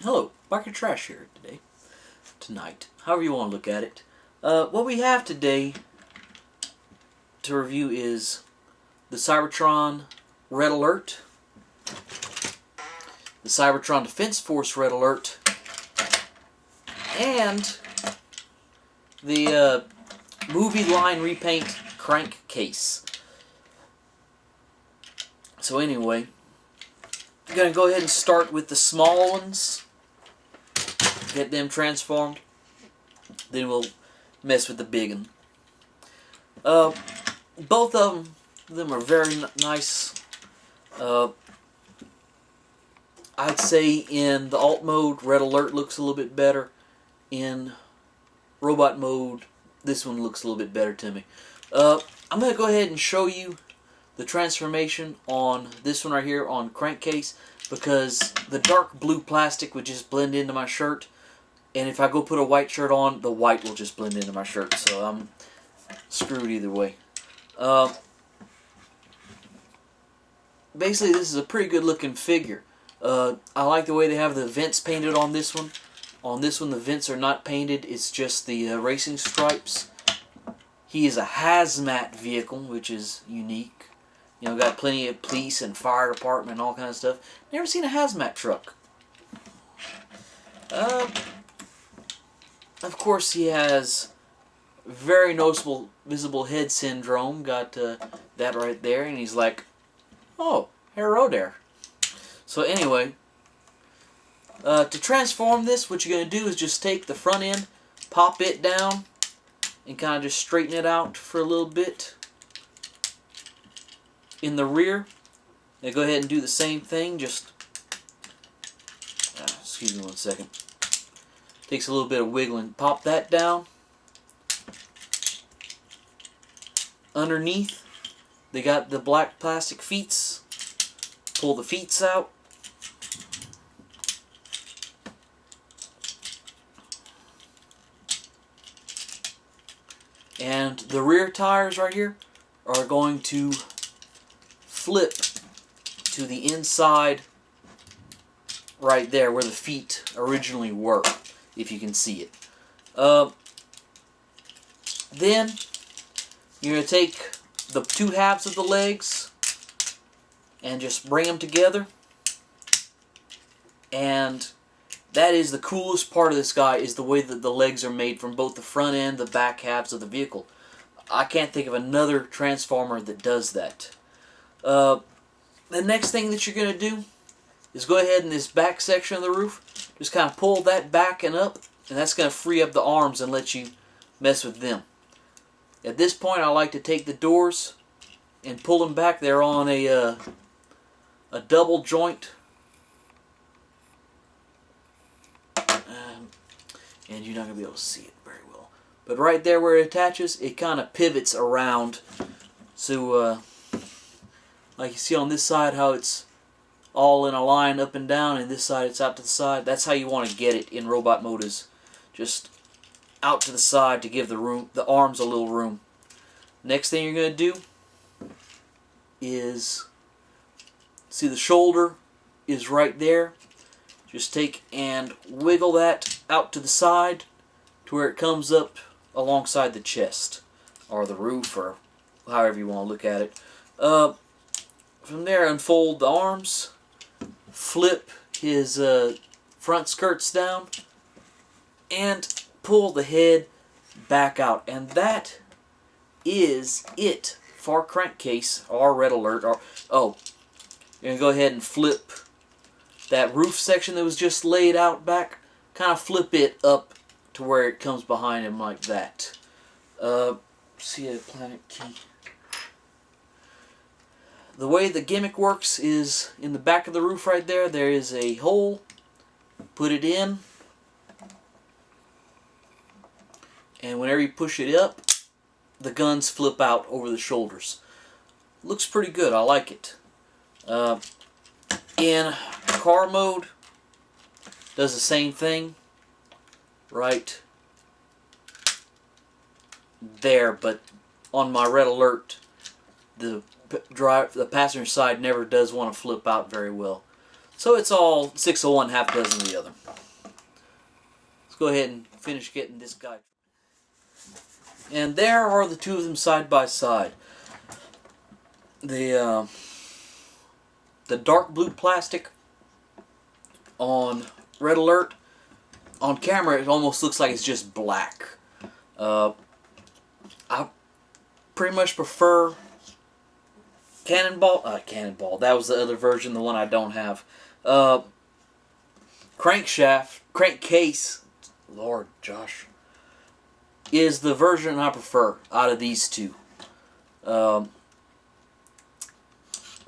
Hello, Bucket Trash here tonight, however you want to look at it. What we have today to review is the Cybertron Red Alert, the Cybertron Defense Force Red Alert, and the movie line repaint Crankcase. So anyway, I'm going to go ahead and start with the small ones, get them transformed, then we'll mess with the big one. Both of them are very nice. I'd say in the alt mode, Red Alert looks a little bit better. In robot mode, this one looks a little bit better to me. I'm going to go ahead and show you the transformation on this one right here on Crankcase, because the dark blue plastic would just blend into my shirt, and if I go put a white shirt on, the white will just blend into my shirt, so I'm screwed either way. Basically, this is a pretty good looking figure. I like the way they have the vents painted on this one. On this one, the vents are not painted, it's just the racing stripes. He is a hazmat vehicle, which is unique. You know, got plenty of police and fire department and all kinds of stuff. Never seen a hazmat truck. Of course, he has very noticeable visible head syndrome. Got that right there, and he's like, "Oh, hello there." So anyway, to transform this, what you're going to do is just take the front end, pop it down, and kind of just straighten it out for a little bit. In the rear, now go ahead and do the same thing, just excuse me one second, takes a little bit of wiggling. Pop that down. Underneath, they got the black plastic feets. Pull the feets out. And the rear tires right here are going to flip to the inside right there where the feet originally were, if you can see it. Then you're going to take the two halves of the legs and just bring them together, and that is the coolest part of this guy, is the way that the legs are made from both the front and the back halves of the vehicle. I can't think of another Transformer that does that. The next thing that you're going to do is go ahead in this back section of the roof, just kind of pull that back and up, and that's going to free up the arms and let you mess with them. At this point, I like to take the doors and pull them back. They're on a double joint, and you're not going to be able to see it very well. But right there where it attaches, it kind of pivots around. So, like you see on this side how it's all in a line up and down, and this side it's out to the side. That's how you want to get it in robot mode, is just out to the side to give the arms a little room. Next thing you're going to do is, see the shoulder is right there. Just take and wiggle that out to the side to where it comes up alongside the chest, or the roof, or however you want to look at it. From there, unfold the arms, flip his front skirts down, and pull the head back out. And that is it for Crankcase or Red Alert. Or, oh, you're going to go ahead and flip that roof section that was just laid out back, kind of flip it up to where it comes behind him like that. See a planet key. The way the gimmick works is in the back of the roof right there, there is a hole. Put it in, and whenever you push it up, the guns flip out over the shoulders. Looks pretty good, I like it. In car mode, does the same thing right there, but on my Red Alert, the passenger side never does want to flip out very well. So it's all 6 of one, half dozen of the other. go ahead and finish getting this guy. And there are the two of them side by side. The dark blue plastic on Red Alert. On camera, it almost looks like it's just black. I pretty much prefer Cannonball. That was the other version, the one I don't have. Crankcase. Lord, Josh. Is the version I prefer out of these two.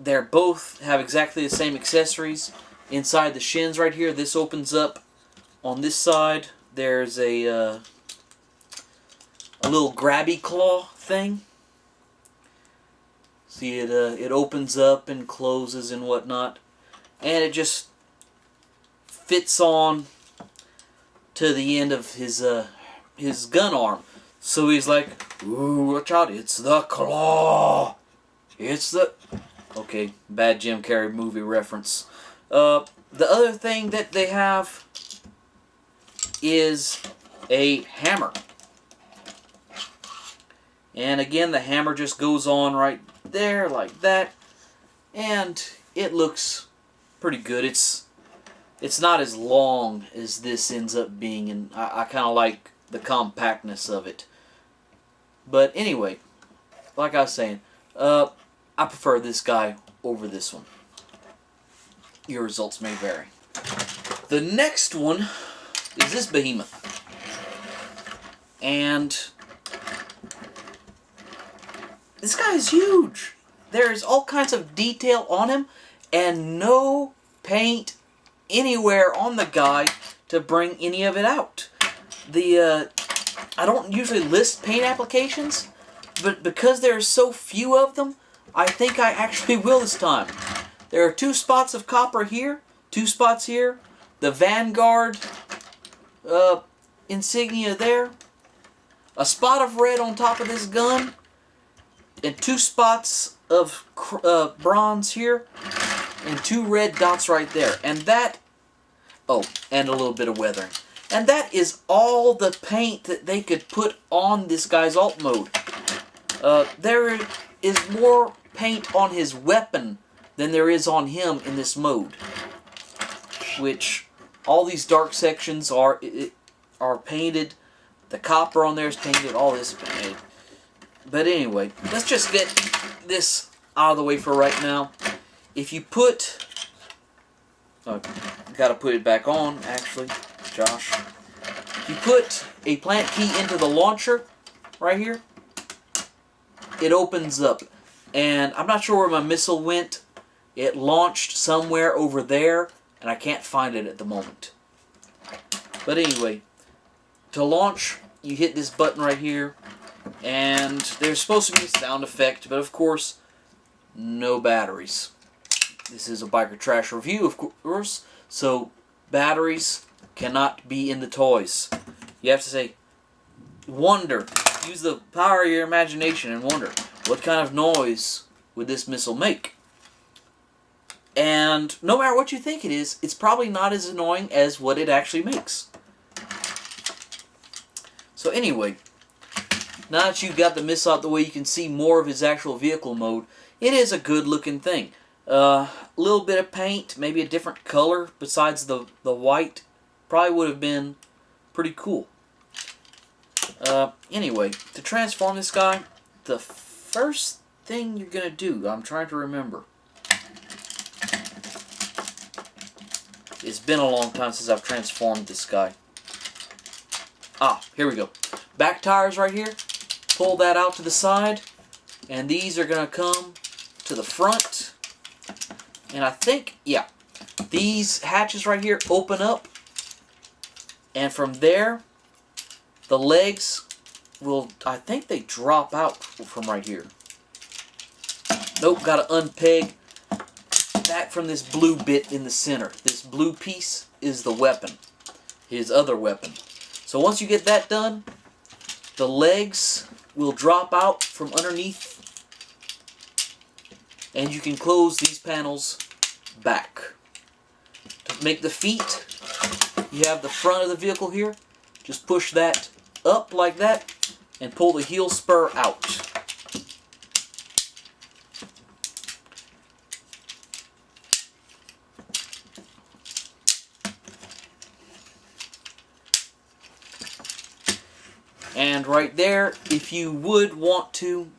They both have exactly the same accessories. Inside the shins right here, this opens up. On this side, there's a little grabby claw thing. See, it opens up and closes and whatnot, and it just fits on to the end of his gun arm. So he's like, "Ooh, watch out! It's the claw! It's the..." Okay, bad Jim Carrey movie reference. The other thing that they have is a hammer. And again, the hammer just goes on right there like that, and it looks pretty good. It's not as long as this ends up being, and I kind of like the compactness of it. But anyway, like I was saying, I prefer this guy over this one. Your results may vary. The next one is this behemoth. And this guy is huge. There's all kinds of detail on him and no paint anywhere on the guy to bring any of it out. I don't usually list paint applications, but because there are so few of them, I think I actually will this time. There are 2 spots of copper here, 2 spots here, the Vanguard insignia there, a spot of red on top of this gun, and 2 spots of bronze here, and 2 red dots right there. And that, oh, and a little bit of weathering. And that is all the paint that they could put on this guy's alt mode. There is more paint on his weapon than there is on him in this mode. Which, all these dark sections are painted. The copper on there is painted. All this is painted. But anyway, let's just get this out of the way for right now. If you put... oh, gotta put it back on, actually, Josh. If you put a plant key into the launcher, right here, it opens up. And I'm not sure where my missile went. It launched somewhere over there, and I can't find it at the moment. But anyway, to launch, you hit this button right here, and there's supposed to be a sound effect, but of course, no batteries. This is a Biker Trash review, of course, so batteries cannot be in the toys. You have to say, wonder, use the power of your imagination and wonder, what kind of noise would this missile make? And no matter what you think it is, it's probably not as annoying as what it actually makes. So anyway, now that you've got the missile out the way, you can see more of his actual vehicle mode. It is a good looking thing. A little bit of paint, maybe a different color besides the white, probably would have been pretty cool. Anyway, to transform this guy, the first thing you're going to do, I'm trying to remember. It's been a long time since I've transformed this guy. Ah, here we go. Back tires right here. Pull that out to the side. And these are going to come to the front. And I think, yeah, these hatches right here open up. And from there, the legs will, I think they drop out from right here. Nope, got to unpeg that from this blue bit in the center. This blue piece is the weapon, his other weapon. So once you get that done, the legs will drop out from underneath, and you can close these panels back. To make the feet, you have the front of the vehicle here, just push that up like that and pull the heel spur out. And right there, if you would want to,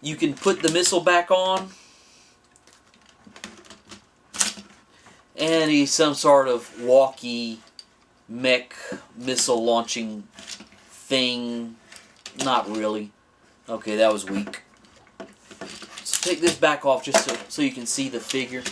you can put the missile back on. And he's some sort of walkie mech missile launching thing. Not really. Okay, that was weak. So take this back off just so you can see the figure.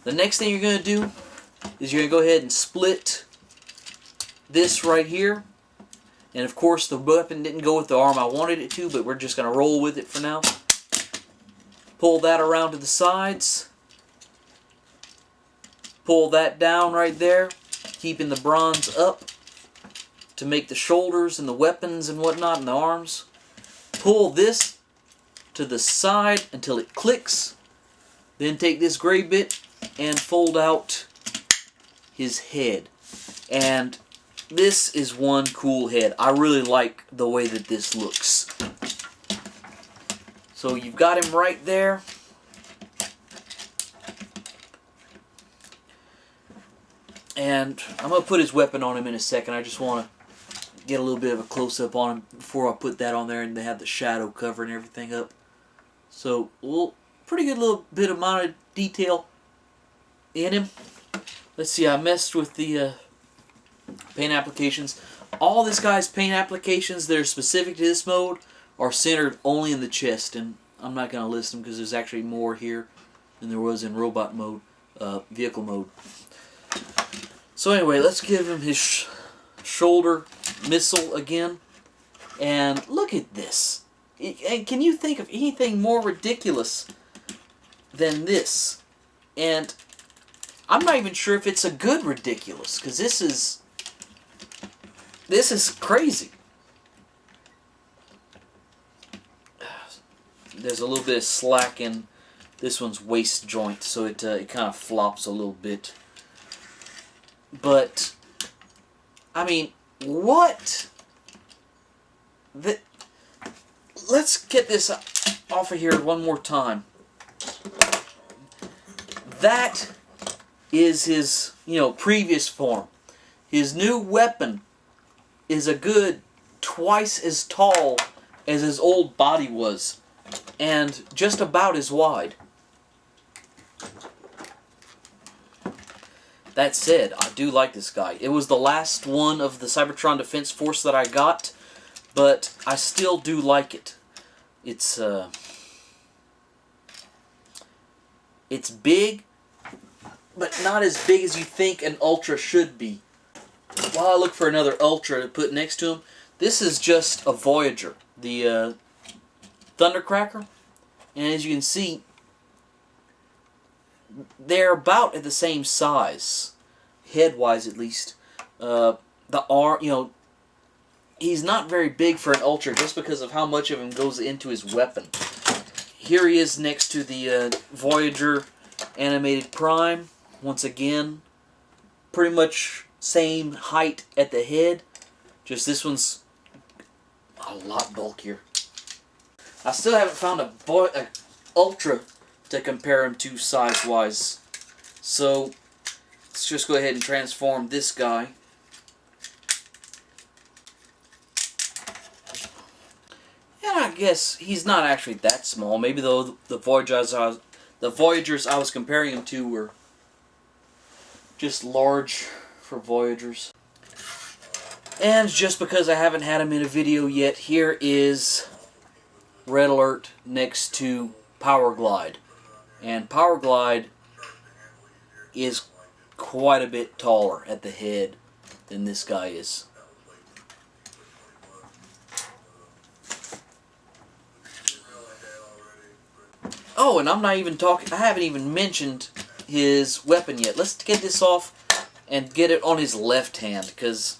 The next thing you're going to do is you're going to go ahead and split this right here. And of course the weapon didn't go with the arm I wanted it to, but we're just going to roll with it for now. Pull that around to the sides. Pull that down right there, keeping the bronze up to make the shoulders and the weapons and whatnot and the arms. Pull this to the side until it clicks. Then take this gray bit and fold out his head. And this is one cool head. I really like the way that this looks. So you've got him right there. And I'm going to put his weapon on him in a second. I just want to get a little bit of a close-up on him before I put that on there and they have the shadow covering everything up. So, pretty good little bit of amount of detail in him. Let's see, I messed with the paint applications. All this guy's paint applications that are specific to this mode are centered only in the chest, and I'm not going to list them because there's actually more here than there was in robot mode, vehicle mode. So anyway, let's give him his shoulder missile again, and look at this. And can you think of anything more ridiculous than this? And I'm not even sure if it's a good ridiculous, because this is crazy. There's a little bit of slack in this one's waist joint, so it kind of flops a little bit. But, I mean, what? Let's get this off of here one more time. That is his, previous form. His new weapon is a good twice as tall as his old body was, and just about as wide. That said, I do like this guy. It was the last one of the Cybertron Defense Force that I got, but I still do like it. It's big, but not as big as you think an Ultra should be. While I look for another Ultra to put next to him, this is just a Voyager, the Thundercracker. And as you can see, they're about at the same size, head-wise at least. The arm, he's not very big for an Ultra just because of how much of him goes into his weapon. Here he is next to the Voyager Animated Prime. Once again, pretty much same height at the head, just this one's a lot bulkier. I still haven't found a Ultra to compare him to size-wise. So, let's just go ahead and transform this guy. And I guess he's not actually that small. Maybe though the Voyagers I was comparing him to were just large for Voyagers. And just because I haven't had him in a video yet, here is Red Alert next to Power Glide. And Power Glide is quite a bit taller at the head than this guy is. Oh, and I'm not even talking, I haven't even mentioned his weapon yet. Let's get this off and get it on his left hand, because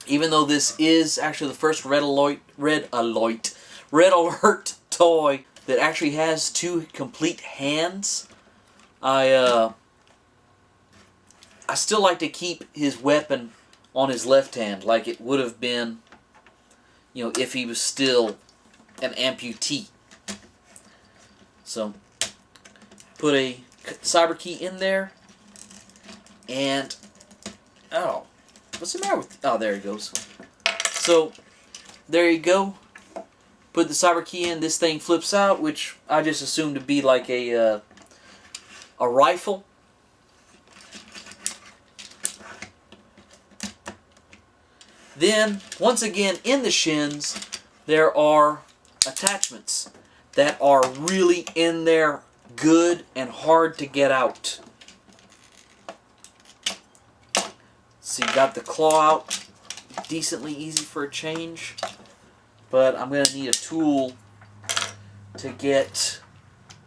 even though this is actually the first Red Alert toy that actually has two complete hands, I still like to keep his weapon on his left hand like it would have been, you know, if he was still an amputee. So put a cyber key in there, and oh, what's the matter with? Oh, there it goes. So there you go. Put the cyber key in. This thing flips out, which I just assumed to be like a rifle. Then, once again, in the shins, there are attachments that are really in there good and hard to get out. So you got the claw out, decently easy for a change, but I'm going to need a tool to get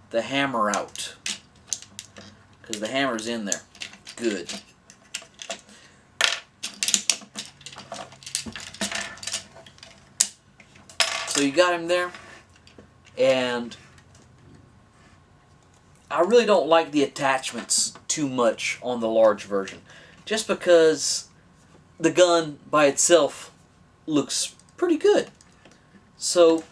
the hammer out, because the hammer's in there. Good. So you got him there, and I really don't like the attachments too much on the large version, just because the gun by itself looks pretty good. So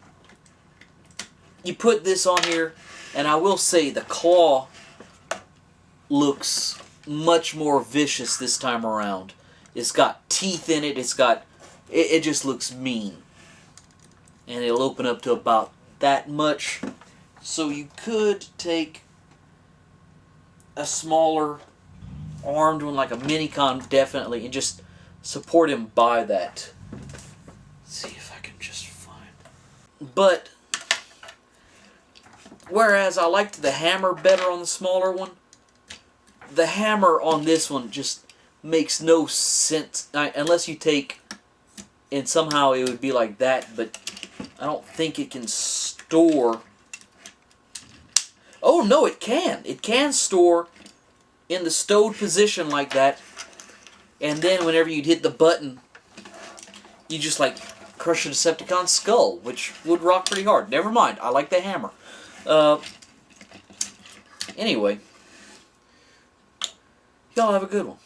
you put this on here, and I will say the claw looks much more vicious this time around. It's got teeth in it. It just looks mean. And it'll open up to about that much. So you could take a smaller armed one, like a Minicon, definitely, and just support him by that. Let's see if I can just find. But whereas I liked the hammer better on the smaller one, the hammer on this one just makes no sense unless you take, and somehow it would be like that, but I don't think it can store. Oh no, it can. It can store in the stowed position like that, and then whenever you'd hit the button, you just like crush a Decepticon's skull, which would rock pretty hard. Never mind, I like the hammer. Anyway, y'all have a good one.